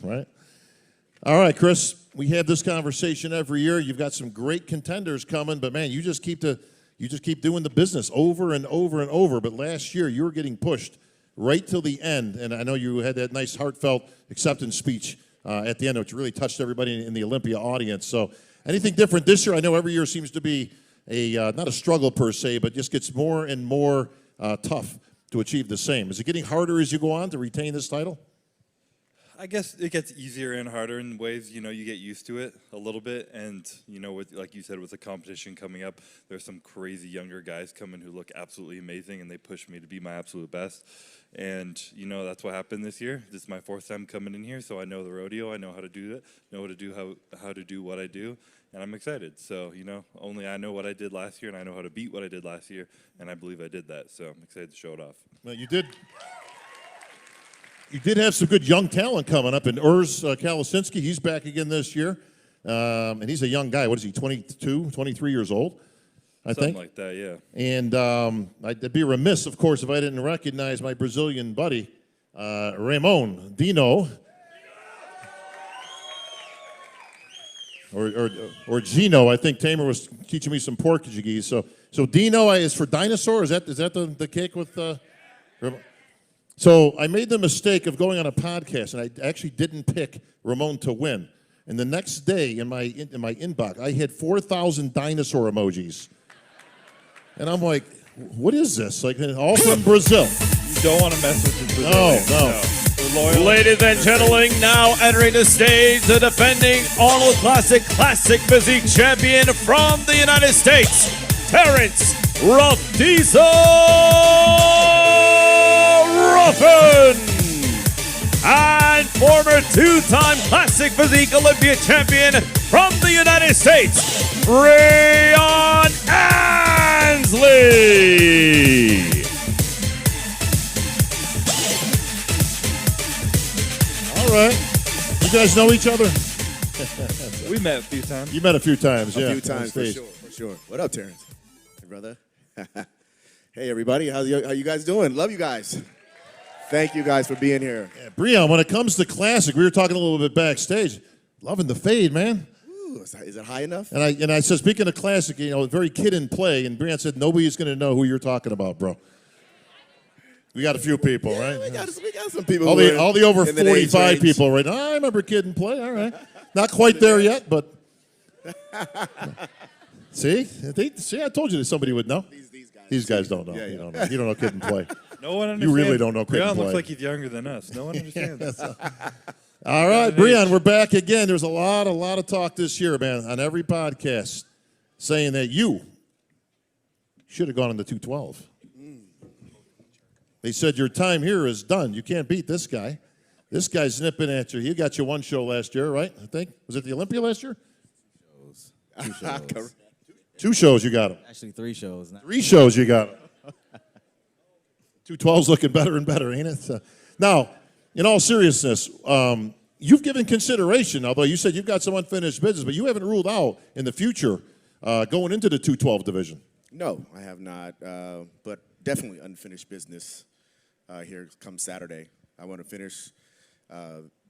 right? All right, Chris, we have this conversation every year. You've got some great contenders coming, but man, you just keep doing the business over and over and over. But last year, you were getting pushed right till the end, and I know you had that nice heartfelt acceptance speech at the end, which really touched everybody in the Olympia audience. So anything different this year? I know every year seems to be not a struggle per se, but just gets more and more tough to achieve the same. Is it getting harder as you go on to retain this title? I guess it gets easier and harder in ways, you get used to it a little bit. And, with, like you said, with the competition coming up, there's some crazy younger guys coming who look absolutely amazing, and they push me to be my absolute best. And, that's what happened this year. This is my 4th time coming in here, so I know the rodeo. I know how to do it, know how to do what I do, and I'm excited. So, only I know what I did last year, and I know how to beat what I did last year, and I believe I did that. So I'm excited to show it off. Well, you did. You did have some good young talent coming up, and Urs Kalasinski, he's back again this year, and he's a young guy. What is he, 22, 23 years old, I think? Something like that, yeah. And I'd be remiss, of course, if I didn't recognize my Brazilian buddy, Ramon Dino, or Gino. I think Tamer was teaching me some Portuguese. So Dino is for dinosaur. Is that the cake with Ramon? So I made the mistake of going on a podcast, and I actually didn't pick Ramon to win. And the next day in my inbox, I had 4,000 dinosaur emojis. And I'm like, what is this? Like, all from Brazil. You don't want to mess with the Brazilians. No. Ladies and gentlemen, now entering the stage, the defending Arnold Classic Physique champion from the United States, Terence and former 2-time Classic Physique Olympia champion from the United States, Breon Ansley. All right. You guys know each other? We met a few times. You met a few times, yeah. A few times, for sure. What up, Terence? Hey, brother. Hey, everybody. How you guys doing? Love you guys. Thank you guys for being here. Yeah, Breon, when it comes to Classic, we were talking a little bit backstage. Loving the fade, man. Ooh, is it high enough? And I said, speaking of Classic, very kid in play, and Breon said, nobody's going to know who you're talking about, bro. We got a few people, right? We got some people. All the over 45 people, right? I remember kid in play. All right. Not quite there yet, but. See? I told you that somebody would know. These guys don't know. Yeah. You don't know. You don't know kid in play. No one understands. You really don't know kid in Breon play. looks like he's younger than us. No one understands. All right, Breon, we're back again. There's a lot of talk this year, man, on every podcast saying that you should have gone in the 212. They said your time here is done. You can't beat this guy. This guy's nipping at you. He got you one show last year, right? I think. Was it the Olympia last year? 2 shows. 2 shows you got him. Actually, 3 shows. 3 shows you got him. 212's looking better and better, ain't it? Now, in all seriousness, you've given consideration, although you said you've got some unfinished business, but you haven't ruled out in the future going into the 212 division. No, I have not, but definitely unfinished business here come Saturday. I want to finish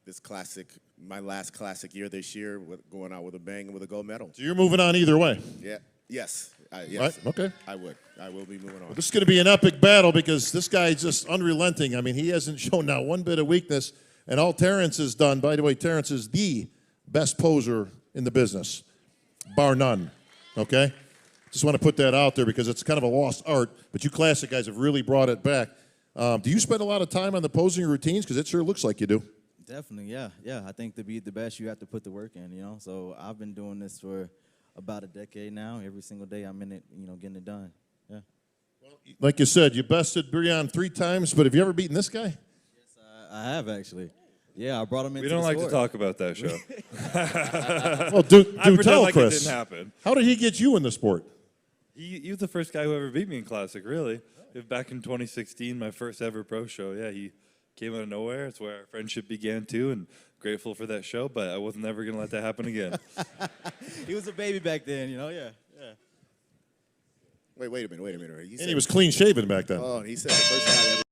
this classic, my last classic year this year, going out with a bang and with a gold medal. So you're moving on either way. Yeah. Yes. Yes. Right? Okay. I will be moving on. Well, this is going to be an epic battle because this guy is just unrelenting. I mean, he hasn't shown not one bit of weakness. And all Terence has done, by the way, Terence is the best poser in the business, bar none. Okay? Just want to put that out there because it's kind of a lost art. But you Classic guys have really brought it back. Do you spend a lot of time on the posing routines? Because it sure looks like you do. Definitely, yeah. I think to be the best, you have to put the work in, So I've been doing this for about a decade now. Every single day I'm in it, getting it done. Yeah. Well, like you said, you bested Breon 3 times, but have you ever beaten this guy? Yes, I have actually. Yeah, I brought him into We don't the like sport. to talk about that show. Well, do pretend tell, like Chris. It didn't happen. How did he get you in the sport? He was the first guy who ever beat me in Classic, really. Back in 2016, my first ever pro show. Yeah, he came out of nowhere. It's where our friendship began, too, and grateful for that show, but I wasn't ever going to let that happen again. He was a baby back then, yeah. Wait a minute. And he was clean shaven back then. Oh, he said the first time ever.